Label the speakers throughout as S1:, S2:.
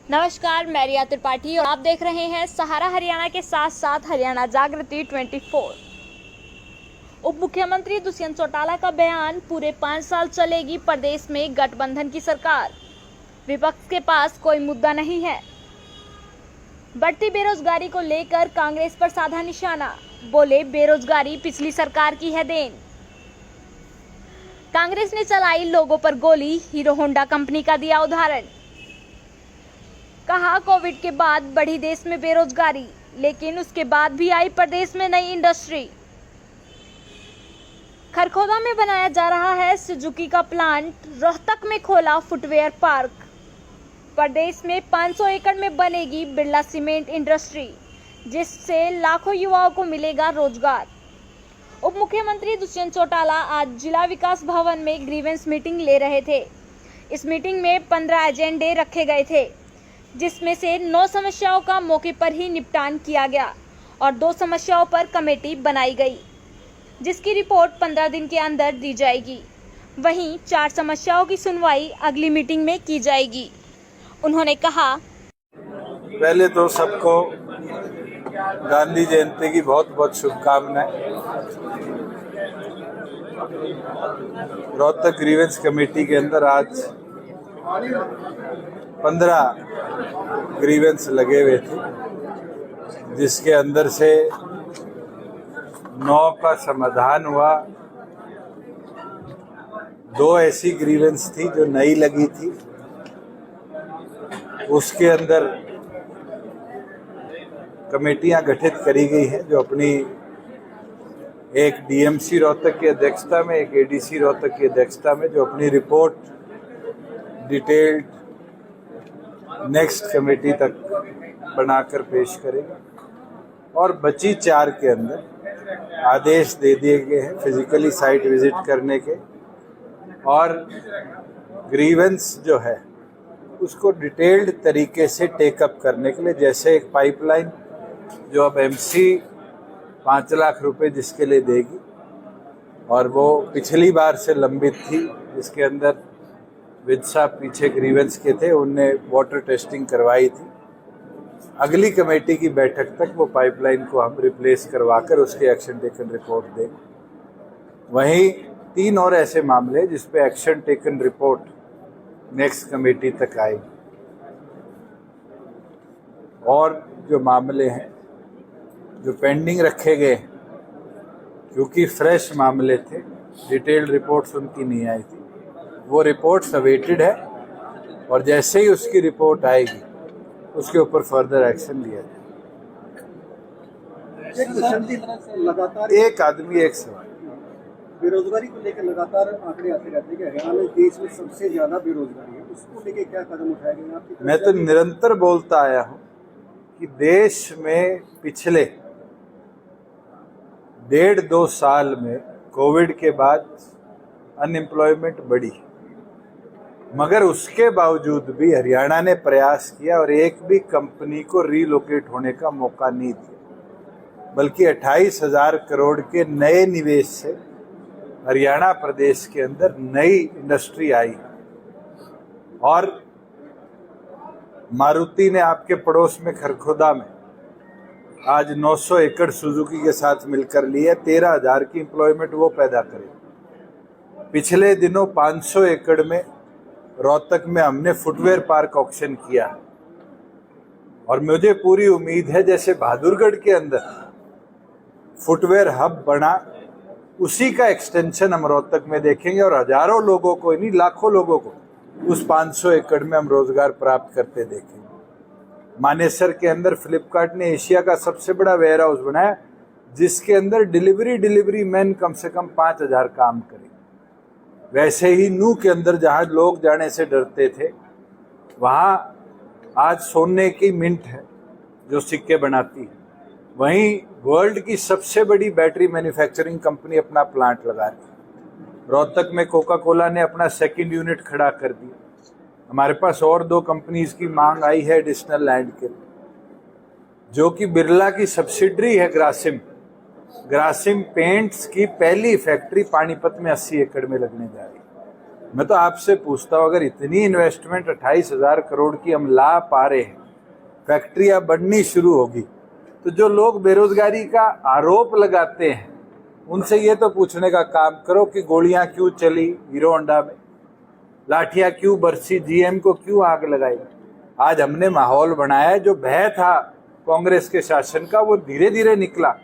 S1: नमस्कार, मैं रिया त्रिपाठी और आप देख रहे हैं सहारा हरियाणा के साथ साथ हरियाणा जागृति 24। उप मुख्यमंत्री दुष्यंत चौटाला का बयान, पूरे 5 साल चलेगी प्रदेश में गठबंधन की सरकार, विपक्ष के पास कोई मुद्दा नहीं है। बढ़ती बेरोजगारी को लेकर कांग्रेस पर साधा निशाना, बोले बेरोजगारी पिछली सरकार की है देन। कांग्रेस ने चलाई लोगों पर गोली, हीरो होंडा कंपनी का दिया उदाहरण। कहा, कोविड के बाद बढ़ी देश में बेरोजगारी, लेकिन उसके बाद भी आई प्रदेश में नई इंडस्ट्री। खरखोदा में बनाया जा रहा है सुजुकी का प्लांट, रोहतक में खोला फुटवेयर पार्क। प्रदेश में 500 एकड़ में बनेगी बिरला सीमेंट इंडस्ट्री, जिससे लाखों युवाओं को मिलेगा रोजगार। उप मुख्यमंत्री दुष्यंत चौटाला आज जिला विकास भवन में ग्रीवेंस मीटिंग ले रहे थे। इस मीटिंग में 15 एजेंडे रखे गए थे, जिसमें से 9 समस्याओं का मौके पर ही निपटान किया गया और 2 समस्याओं पर कमेटी बनाई गई, जिसकी रिपोर्ट 15 दिन के अंदर दी जाएगी। वहीं 4 समस्याओं की सुनवाई अगली मीटिंग में की जाएगी। उन्होंने कहा,
S2: पहले तो सबको गांधी जयंती की बहुत बहुत शुभकामनाएं। रोहतक ग्रीवेंस कमेटी के अंदर आज 15 ग्रीवेंस लगे हुए थे, जिसके अंदर से 9 का समाधान हुआ। 2 ऐसी ग्रीवेंस थी जो नई लगी थी, उसके अंदर कमेटियां गठित करी गई है, जो अपनी एक डीएमसी रोहतक की अध्यक्षता में, एक एडीसी रोहतक की अध्यक्षता में, जो अपनी रिपोर्ट डिटेल्ड नेक्स्ट कमेटी तक बनाकर पेश करेगा। और बची 4 के अंदर आदेश दे दिए गए हैं फिजिकली साइट विजिट करने के, और ग्रीवेंस जो है उसको डिटेल्ड तरीके से टेकअप करने के लिए, जैसे एक पाइपलाइन जो अब एमसी 5 लाख रुपए जिसके लिए देगी, और वो पिछली बार से लंबित थी, जिसके अंदर विद साहब पीछे ग्रीवेंस के थे, उनने वाटर टेस्टिंग करवाई थी। अगली कमेटी की बैठक तक वो पाइपलाइन को हम रिप्लेस करवाकर उसके एक्शन टेकन रिपोर्ट दें। वहीं 3 और ऐसे मामले जिस पे action taken report next committee तक आएगी। और जो मामले हैं जो पेंडिंग रखे गए, क्योंकि फ्रेश मामले थे, डिटेल्ड रिपोर्ट्स उनकी नहीं आई थी, वो रिपोर्ट्स अवेटेड है, और जैसे ही उसकी रिपोर्ट आएगी उसके ऊपर फर्दर एक्शन लिया जाए। एक आदमी एक सवाल।
S3: बेरोजगारी को लेकर लगातार आंकड़े आते रहते हैं कि हरियाणा में देश में सबसे ज्यादा बेरोजगारी है, उसको लेकर क्या कदम उठाए गए आपकी?
S2: मैं तो निरंतर बोलता आया हूं कि देश में पिछले 1.5-2 साल में कोविड के बाद अनएम्प्लॉयमेंट बढ़ी, मगर उसके बावजूद भी हरियाणा ने प्रयास किया और एक भी कंपनी को रीलोकेट होने का मौका नहीं दिया, बल्कि 28,000 करोड़ के नए निवेश से हरियाणा प्रदेश के अंदर नई इंडस्ट्री आई। और मारुति ने आपके पड़ोस में खरखोदा में आज 900 एकड़ सुजुकी के साथ मिलकर ली है। 13,000 की एम्प्लॉयमेंट वो पैदा करे। पिछले दिनों 500 एकड़ में रोहतक में हमने फुटवेयर पार्क ऑक्शन किया, और मुझे पूरी उम्मीद है जैसे बहादुरगढ़ के अंदर फुटवेयर हब बना, उसी का एक्सटेंशन हम रोहतक में देखेंगे, और हजारों लोगों को, नहीं लाखों लोगों को उस 500 एकड़ में हम रोजगार प्राप्त करते देखेंगे। मानेसर के अंदर फ्लिपकार्ट ने एशिया का सबसे बड़ा वेयर हाउस बनाया, जिसके अंदर डिलीवरी मैन कम से कम 5,000 काम करें। वैसे ही नू के अंदर जहां लोग जाने से डरते थे, वहां आज सोने की मिंट है जो सिक्के बनाती है। वहीं वर्ल्ड की सबसे बड़ी बैटरी मैन्युफैक्चरिंग कंपनी अपना प्लांट लगा रही है। रोहतक में कोका कोला ने अपना 2nd यूनिट खड़ा कर दिया। हमारे पास और 2 कंपनीज की मांग आई है एडिशनल लैंड के, जो कि बिरला की सब्सिडरी है ग्रासिम पेंट्स की पहली फैक्ट्री पानीपत में 80 एकड़ में लगने जा रही है। मैं तो आपसे पूछता हूँ, अगर इतनी इन्वेस्टमेंट 28,000 करोड़ की हम ला पा रहे हैं, फैक्ट्रियां बढ़नी शुरू होगी, तो जो लोग बेरोजगारी का आरोप लगाते हैं उनसे ये तो पूछने का काम करो कि गोलियां क्यों चली हीरो होंडा में, लाठियां क्यों बरसी, जीएम को क्यों आग लगाई। आज हमने माहौल बनाया, जो भय था कांग्रेस के शासन का वो धीरे धीरे निकला,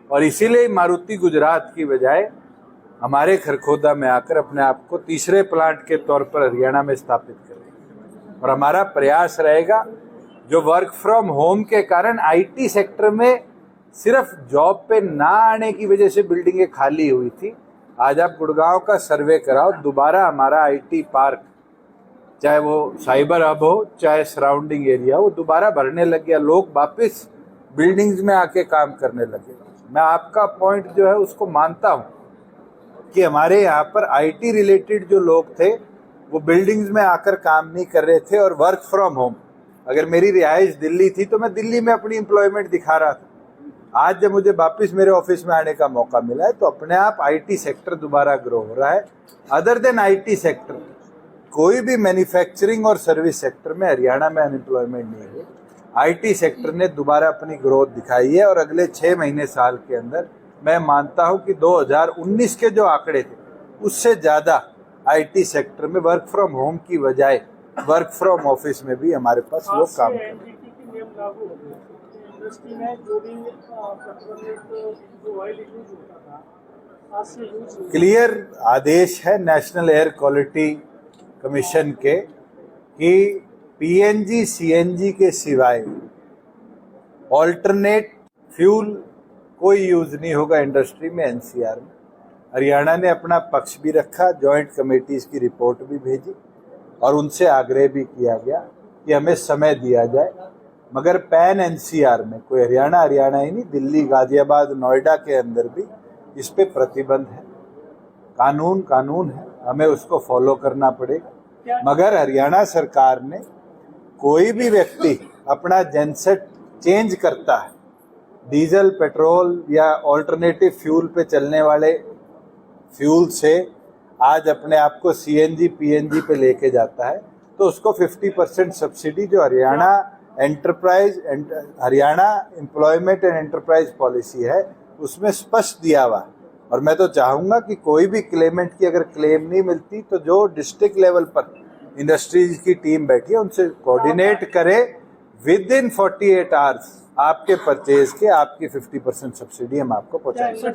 S2: और इसीलिए मारुति गुजरात की बजाय हमारे खरखोदा में आकर अपने आप को तीसरे प्लांट के तौर पर हरियाणा में स्थापित करेगी। और हमारा प्रयास रहेगा, जो वर्क फ्रॉम होम के कारण आईटी सेक्टर में सिर्फ जॉब पे ना आने की वजह से बिल्डिंगें खाली हुई थी, आज आप गुड़गांव का सर्वे कराओ, दोबारा हमारा आईटी पार्क, चाहे वो साइबर हब हो चाहे सराउंडिंग एरिया, वो दोबारा भरने लग गया, लोग वापस बिल्डिंग्स में आके काम करने लगे। मैं आपका पॉइंट जो है उसको मानता हूँ कि हमारे यहाँ पर आईटी रिलेटेड जो लोग थे वो बिल्डिंग्स में आकर काम नहीं कर रहे थे, और वर्क फ्रॉम होम, अगर मेरी रिहाइश दिल्ली थी तो मैं दिल्ली में अपनी एम्प्लॉयमेंट दिखा रहा था। आज जब मुझे वापस मेरे ऑफिस में आने का मौका मिला है तो अपने आप आईटी सेक्टर दोबारा ग्रो हो रहा है। अदर देन आईटी सेक्टर, कोई भी मैन्युफैक्चरिंग और सर्विस सेक्टर में हरियाणा में अनएम्प्लॉयमेंट नहीं है। आईटी सेक्टर ने दोबारा अपनी ग्रोथ दिखाई है, और अगले 6 महीने साल के अंदर मैं मानता हूं कि 2019 के जो आंकड़े थे उससे ज्यादा आईटी सेक्टर में वर्क फ्रॉम होम की बजाय वर्क फ्रॉम ऑफिस में भी हमारे पास लोग काम कर रहे हैं।
S4: इंडस्ट्री में जो भी जो ऑयल यूज होता था आज से यूज
S2: क्लियर आदेश है नेशनल एयर क्वालिटी कमीशन के कि पीएनजी सीएनजी के सिवाय ऑल्टरनेट फ्यूल कोई यूज नहीं होगा इंडस्ट्री में एनसीआर में। हरियाणा ने अपना पक्ष भी रखा, जॉइंट कमेटीज की रिपोर्ट भी भेजी, और उनसे आग्रह भी किया गया कि हमें समय दिया जाए, मगर पैन एनसीआर में कोई हरियाणा ही नहीं, दिल्ली, गाजियाबाद, नोएडा के अंदर भी इस पे प्रतिबंध है। कानून है, हमें उसको फॉलो करना पड़ेगा। मगर हरियाणा सरकार ने कोई भी व्यक्ति अपना जेनसेट चेंज करता है, डीजल, पेट्रोल या ऑल्टरनेटिव फ्यूल पे चलने वाले फ्यूल से आज अपने आप को सीएनजी पीएनजी पे लेके जाता है, तो उसको 50% सब्सिडी जो Haryana employment and enterprise policy है उसमें स्पष्ट दिया हुआ। और मैं तो चाहूंगा कि कोई भी क्लेमेंट की अगर क्लेम नहीं मिलती तो जो डिस्ट्रिक्ट लेवल पर इंडस्ट्रीज की टीम बैठी है उनसे कोऑर्डिनेट करे, विद इन 48 आवर्स आपके परचेज के आपकी 50% सब्सिडी हम आपको पहुंचाएंगे।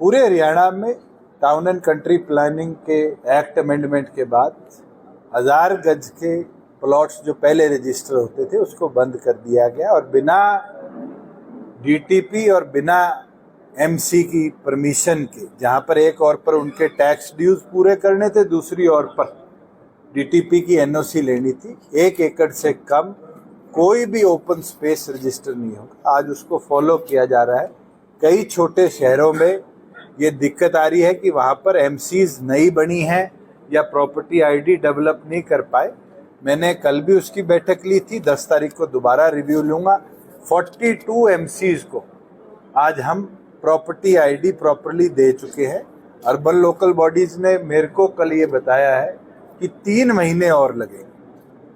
S2: पूरे हरियाणा में टाउन एंड कंट्री प्लानिंग के एक्ट अमेंडमेंट के बाद 1000 गज के प्लॉट्स जो पहले रजिस्टर होते थे उसको बंद कर दिया गया, और बिना डीटीपी और बिना एमसी की परमिशन के, जहां पर एक और पर उनके टैक्स ड्यूज पूरे करने थे, दूसरी ओर पर डीटीपी की एनओसी लेनी थी, 1 एकड़ से कम कोई भी ओपन स्पेस रजिस्टर नहीं होगा। आज उसको फॉलो किया जा रहा है। कई छोटे शहरों में ये दिक्कत आ रही है कि वहाँ पर एमसीज नई बनी हैं या प्रॉपर्टी आईडी डेवलप नहीं कर पाए। मैंने कल भी उसकी बैठक ली थी, 10 तारीख को दोबारा रिव्यू लूँगा। 42 एमसीज को आज हम प्रॉपर्टी आईडी प्रॉपरली दे चुके हैं। अर्बन लोकल बॉडीज ने मेरे को कल ये बताया है कि 3 महीने और लगेंगे।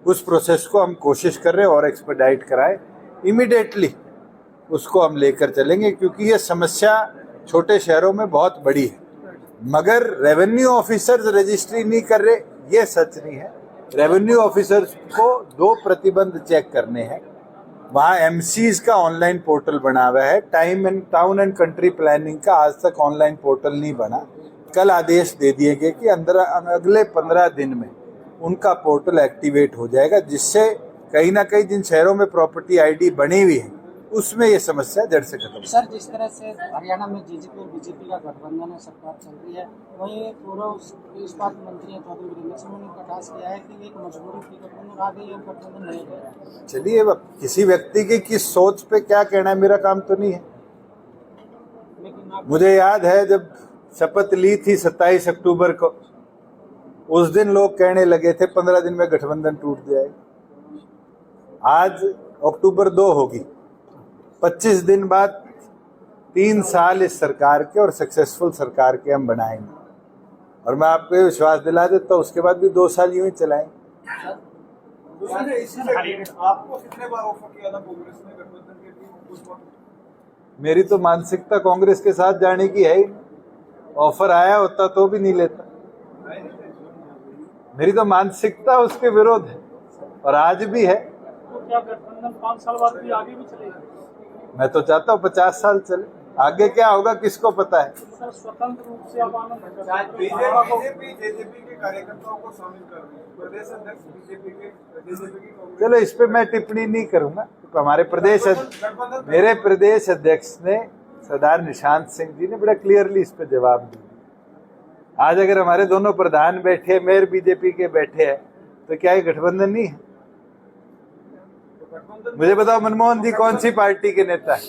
S2: उस प्रोसेस को हम कोशिश कर रहे हैं और एक्सपेडाइट कराए, इमीडिएटली उसको हम लेकर चलेंगे, क्योंकि ये समस्या छोटे शहरों में बहुत बड़ी है। मगर रेवेन्यू ऑफिसर्स रजिस्ट्री नहीं कर रहे, ये सच नहीं है। रेवेन्यू ऑफिसर्स को 2 प्रतिबंध चेक करने हैं। वहाँ एमसीज का ऑनलाइन पोर्टल बना हुआ है, टाउन एंड कंट्री प्लानिंग का आज तक ऑनलाइन पोर्टल नहीं बना। कल आदेश दे दिए गए कि अगले 15 दिन में उनका पोर्टल एक्टिवेट हो जाएगा, जिससे कहीं ना कहीं जिन शहरों में प्रॉपर्टी आईडी बनी हुई है उसमें ये समस्या जड़ से खत्म।
S4: सर, जिस तरह से हरियाणा में जीजेपी और बीजेपी का गठबंधन है, सरकार चल रही है, वहीं पूर्व इस्पात मंत्री हैं चौधरी वीरेंद्र सिंह ने प्रकाश किया है कि एक मजबूरी थी, गठबंधन आ गई और गठबंधन नहीं गया।
S2: चलिए, किसी व्यक्ति की किस सोच पे क्या कहना है मेरा काम तो नहीं है। मुझे याद है जब शपथ ली थी 27 अक्टूबर को, उस दिन लोग कहने लगे थे 15 दिन में गठबंधन टूट जाएगा। आज अक्टूबर 2 होगी, 25 दिन बाद 3 साल इस सरकार के और सक्सेसफुल सरकार के हम बनाएंगे, और मैं आपको ये विश्वास दिला देता हूँ उसके बाद भी 2 साल यूं ही चलाएंगे।
S3: आपको कितने बार ऑफर किया था कांग्रेस ने गठबंधन के लिए उस वक्त?
S2: मेरी तो मानसिकता कांग्रेस के साथ जाने की है ही नहीं। ऑफर आया होता तो भी नहीं लेता। मेरी तो मानसिकता उसके विरोध है और आज भी है।
S5: तो क्या गठबंधन 5 साल बाद भी आगे भी चलेगा?
S2: मैं तो चाहता हूँ 50 साल चले, आगे क्या होगा किसको पता है।
S5: सर स्वतंत्र रूप से आप आनंद
S3: बीजेपी के कार्यकर्ताओं को शामिल कर रही है, प्रदेश अध्यक्ष बीजेपी की
S2: चलो इस पे मैं टिप्पणी नहीं करूंगा। तो हमारे मेरे प्रदेश अध्यक्ष ने सरदार निशांत सिंह जी ने बड़ा क्लियरली इस पे जवाब दिया। आज अगर हमारे दोनों प्रधान बैठे, मेयर बीजेपी के बैठे हैं, तो क्या ये गठबंधन नहीं है? मुझे बताओ मनमोहन जी कौन सी पार्टी के नेता है?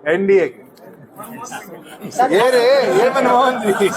S2: एनडीए के। ये मनमोहन जी।